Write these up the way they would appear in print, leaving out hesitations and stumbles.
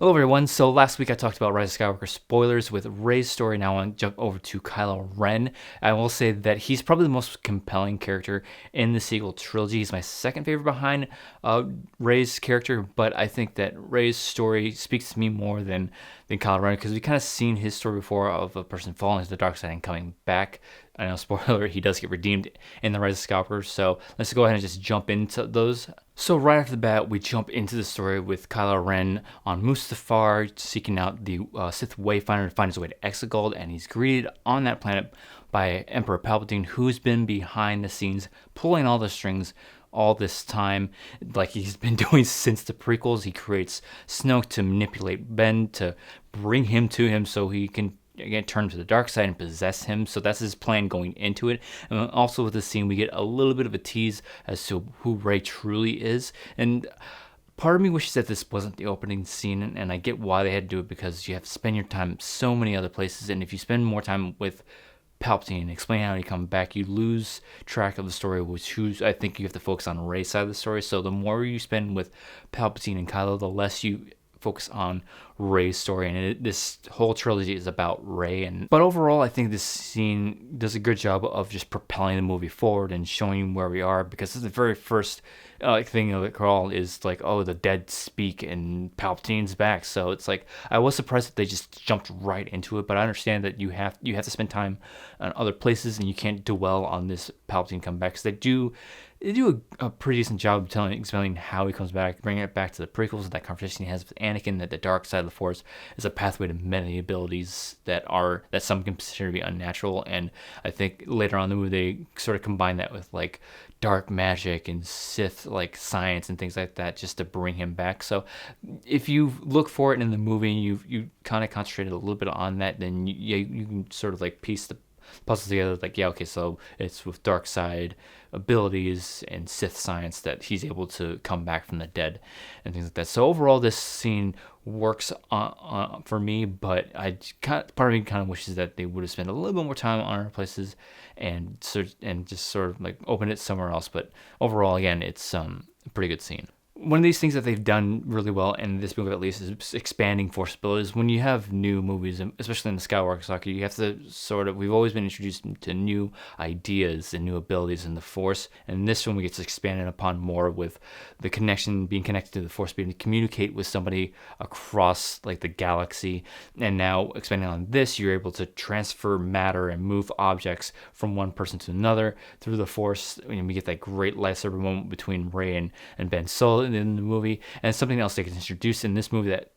Hello everyone, so last week I talked about Rise of Skywalker spoilers with Rey's story. Now I want to jump over to Kylo Ren. I will say that he's probably the most compelling character in the sequel trilogy. He's my second favorite behind Rey's character, but I think that Rey's story speaks to me more than Kylo Ren, because we kind of seen his story before of a person falling to the dark side and coming back. I know, spoiler, he does get redeemed in the Rise of Skywalker, so let's go ahead and just jump into those. So right off the bat, we jump into the story with Kylo Ren on Mustafar, seeking out the Sith Wayfinder to find his way to Exegol, and he's greeted on that planet by Emperor Palpatine, who's been behind the scenes, pulling all the strings all this time, like he's been doing since the prequels. He creates Snoke to manipulate Ben, to bring him to him so he can again turn to the dark side and possess him. So that's his plan going into it. And also with this scene, we get a little bit of a tease as to who Rey truly is. And part of me wishes that this wasn't the opening scene, and I get why they had to do it, because you have to spend your time so many other places, and if you spend more time with Palpatine explaining how he comes back, you lose track of the story, which I think you have to focus on Rey's side of the story. So the more you spend with Palpatine and Kylo, the less you focus on Rey's story, and this whole trilogy is about Rey. But overall, I think this scene does a good job of just propelling the movie forward and showing where we are, because this is the very first thing of it all is like, oh, the dead speak and Palpatine's back. So it's like, I was surprised that they just jumped right into it, but I understand that you have to spend time on other places, and you can't dwell on this Palpatine comeback, because they do a pretty decent job of explaining how he comes back, bringing it back to the prequels, that conversation he has with Anakin, that the dark side of the Force is a pathway to many abilities that some consider to be unnatural. And I think later on in the movie they sort of combine that with like dark magic and Sith like science and things like that, just to bring him back. So if you look for it in the movie and you kind of concentrated a little bit on that, then you can sort of like piece the puzzle together, like, yeah, okay, so it's with dark side abilities and Sith science that he's able to come back from the dead and things like that. So overall, this scene works for me, but part of me kind of wishes that they would have spent a little bit more time on our places and just sort of like open it somewhere else. But overall, again, it's a pretty good scene. One of these things that they've done really well in this movie, at least, is expanding Force abilities. When you have new movies, especially in the Skywalker saga, you have to we've always been introduced to new ideas and new abilities in the Force. And in this one, we get to expand it upon more with the being connected to the Force, being able to communicate with somebody across like the galaxy. And now expanding on this, you're able to transfer matter and move objects from one person to another through the Force. And we get that great lightsaber moment between Rey and Ben Solo in the movie. And something else they can introduce in this movie that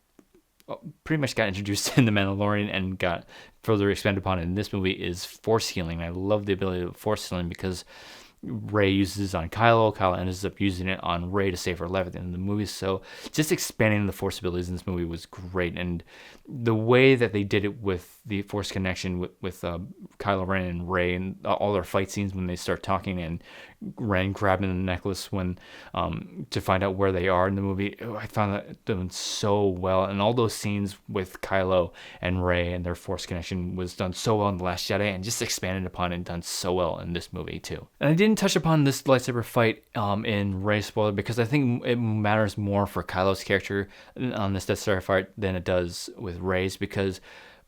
pretty much got introduced in The Mandalorian and got further expanded upon in this movie is force healing. I love the ability of force healing, because Rey uses it on Kylo. Kylo ends up using it on Rey to save her life at the end of the movie. So just expanding the Force abilities in this movie was great. And the way that they did it with the Force connection with Kylo Ren and Rey, and all their fight scenes when they start talking, and Ren grabbing the necklace when to find out where they are in the movie, I found that done so well. And all those scenes with Kylo and Rey and their Force connection was done so well in The Last Jedi, and just expanded upon and done so well in this movie too. And I didn't touch upon this lightsaber fight in Rey's spoiler, because I think it matters more for Kylo's character on this Death Star fight than it does with Rey's, because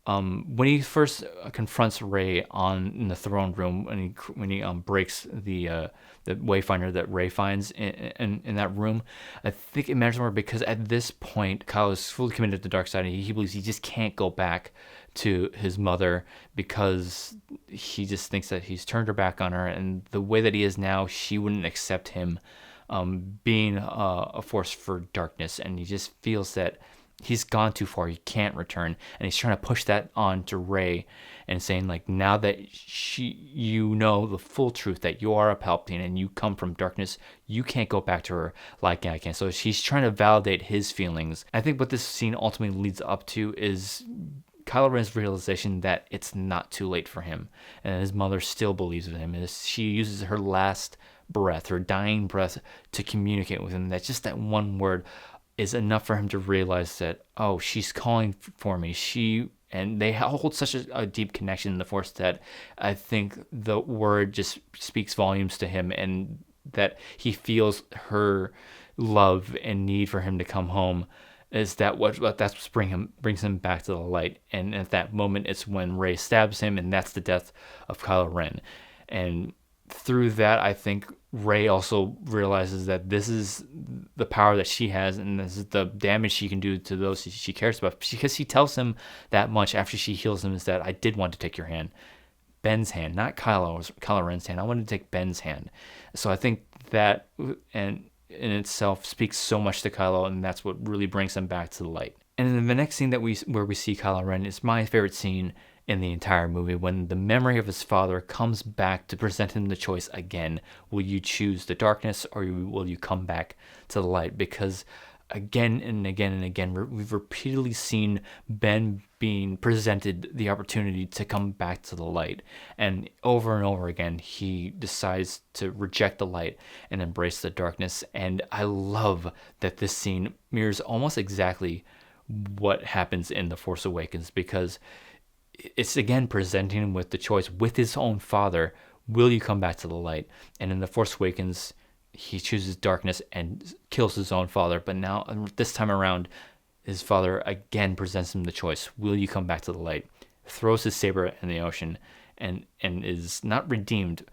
when he first confronts Rey in the throne room, when he breaks the Wayfinder that Rey finds in that room, I think it matters more because at this point Kylo is fully committed to the dark side, and he believes he just can't go back to his mother, because he just thinks that he's turned her back on her, and the way that he is now, she wouldn't accept him being a force for darkness, and he just feels that he's gone too far, he can't return, and he's trying to push that on to Rey and saying, like, now that you know the full truth that you are a Palpatine and you come from darkness, you can't go back to her like I can. So he's trying to validate his feelings. I think what this scene ultimately leads up to is Kylo Ren's realization that it's not too late for him, and his mother still believes in him, and she uses her last breath, her dying breath, to communicate with him. That just that one word is enough for him to realize that, oh, she's calling for me. And they hold such a deep connection in the Force that I think the word just speaks volumes to him, and that he feels her love and need for him to come home is that that's what brings him back to the light. And at that moment, it's when Rey stabs him, and that's the death of Kylo Ren. And through that, I think Rey also realizes that this is the power that she has, and this is the damage she can do to those she cares about. Because she tells him that much after she heals him, is that I did want to take your hand, Ben's hand, not Kylo Ren's hand. I wanted to take Ben's hand. So I think that and in itself speaks so much to Kylo, and that's what really brings him back to the light. And then the next scene where we see Kylo Ren is my favorite scene in the entire movie, when the memory of his father comes back to present him the choice again. Will you choose the darkness, or will you come back to the light? Because again and again and again, we've repeatedly seen Ben being presented the opportunity to come back to the light. And over again, he decides to reject the light and embrace the darkness. And I love that this scene mirrors almost exactly what happens in The Force Awakens, because it's again presenting him with the choice with his own father. Will you come back to the light? And in The Force Awakens, he chooses darkness and kills his own father. But now, this time around, his father again presents him the choice. Will you come back to the light? Throws his saber in the ocean and is not redeemed,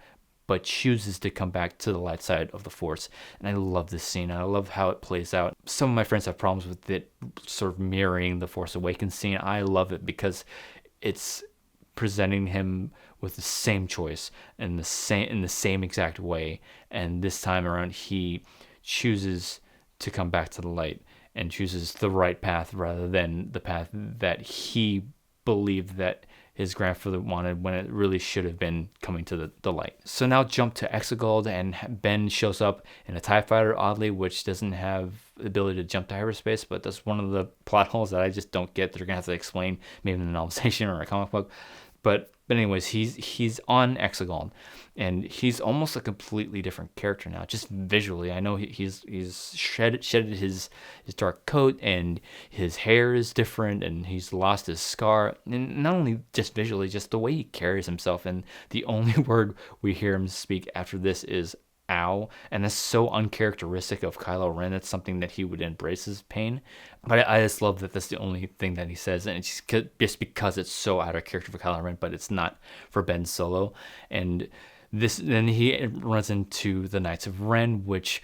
but chooses to come back to the light side of the Force. And I love this scene. I love how it plays out. Some of my friends have problems with it sort of mirroring the Force Awakens scene. I love it because it's presenting him with the same choice in the same exact way. And this time around, he chooses to come back to the light and chooses the right path rather than the path that he believed that his grandfather wanted, when it really should have been coming to the light. So now jump to Exegol, and Ben shows up in a TIE fighter, oddly, which doesn't have the ability to jump to hyperspace, but that's one of the plot holes that I just don't get. They're going to have to explain maybe in a novelization or a comic book. But anyways, he's on Exegol, and he's almost a completely different character now, just visually. I know he's shedded his dark coat, and his hair is different, and he's lost his scar. And not only just visually, just the way he carries himself. And the only word we hear him speak after this is "ow," and that's so uncharacteristic of Kylo Ren. That's something that he would embrace his pain. But I just love that that's the only thing that he says, and it's just because it's so out of character for Kylo Ren, but it's not for Ben Solo. And then he runs into the Knights of Ren, which,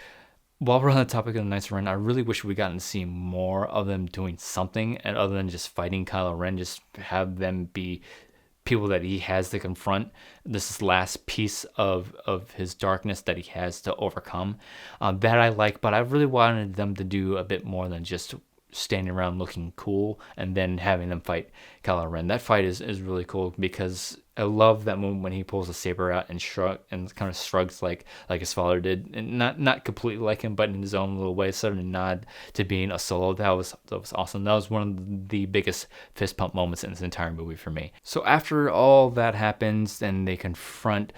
while we're on the topic of the Knights of Ren, I really wish we'd gotten to see more of them doing something, and other than just fighting Kylo Ren, just have them be people that he has to confront. This is last piece of his darkness that he has to overcome. That I like, but I really wanted them to do a bit more than just standing around looking cool and then having them fight Kylo Ren. That fight is really cool, because I love that moment when he pulls a saber out and kind of shrugs like his father did, and not completely like him, but in his own little way, sort of a nod to being a Solo. That was awesome. That was one of the biggest fist pump moments in this entire movie for me. So after all that happens, then they confront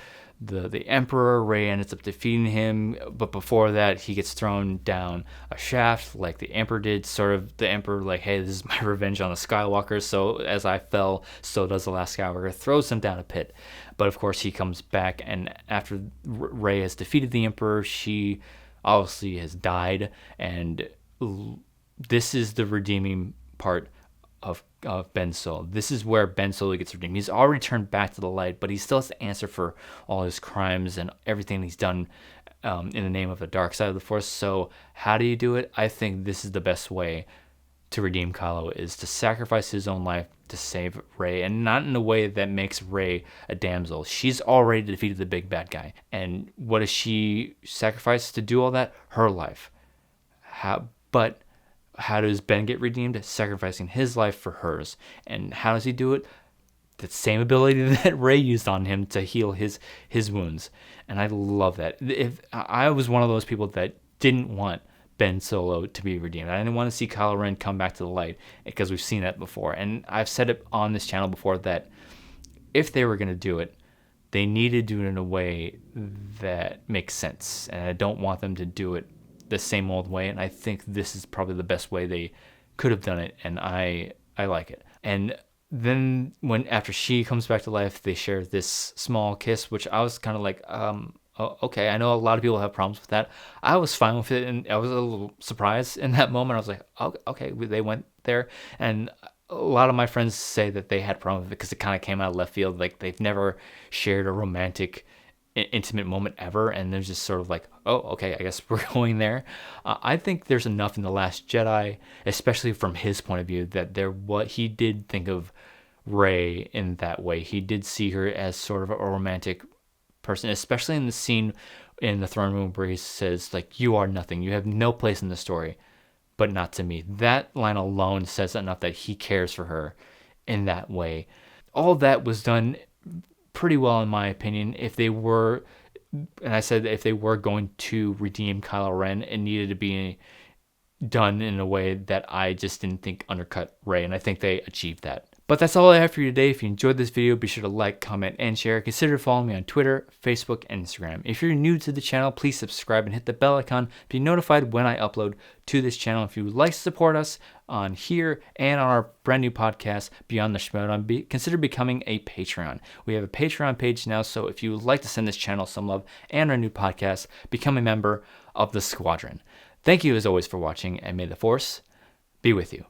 the Emperor. Rey ends up defeating him, but before that, he gets thrown down a shaft like the Emperor did. Sort of the Emperor, like, hey, this is my revenge on the Skywalker. So as I fell, so does the last Skywalker. Throws him down a pit. But of course, he comes back, and after Rey has defeated the Emperor, she obviously has died. And this is the redeeming part of Ben Solo. This is where Ben Solo gets redeemed. He's already turned back to the light, but he still has to answer for all his crimes and everything he's done in the name of the dark side of the Force. So how do you do it? I think this is the best way to redeem Kylo, is to sacrifice his own life to save Rey, and not in a way that makes Rey a damsel. She's already defeated the big bad guy. And what does she sacrifice to do all that? Her life. How does Ben get redeemed? Sacrificing his life for hers. And how does he do it? The same ability that Rey used on him to heal his wounds. And I love that. If I was one of those people that didn't want Ben Solo to be redeemed, I didn't want to see Kylo Ren come back to the light, because we've seen that before. And I've said it on this channel before that if they were going to do it, they need to do it in a way that makes sense. And I don't want them to do it the same old way, and I think this is probably the best way they could have done it, and I like it. And then after she comes back to life, they share this small kiss, which I was kind of like, oh, okay. I know a lot of people have problems with that. I was fine with it, and I was a little surprised in that moment. I was like, oh, okay, they went there, and a lot of my friends say that they had problems with it because it kind of came out of left field. Like they've never shared a romantic, intimate moment ever, and they're just sort of like, oh, okay, I guess we're going there. I think there's enough in The Last Jedi, especially from his point of view, that what he did think of Rey in that way. He did see her as sort of a romantic person, especially in the scene in the throne room where he says, like, you are nothing. You have no place in the story, but not to me. That line alone says enough that he cares for her in that way. All that was done pretty well, in my opinion. If they were, and I said if they were going to redeem Kylo Ren, it needed to be done in a way that I just didn't think undercut Rey, and I think they achieved that. But that's all I have for you today. If you enjoyed this video, be sure to like, comment, and share. Consider following me on Twitter, Facebook, and Instagram. If you're new to the channel, please subscribe and hit the bell icon to be notified when I upload to this channel. If you would like to support us on here and on our brand new podcast, Beyond the Schmodown, consider becoming a Patreon. We have a Patreon page now, so if you would like to send this channel some love and our new podcast, become a member of the Squadron. Thank you as always for watching, and may the Force be with you.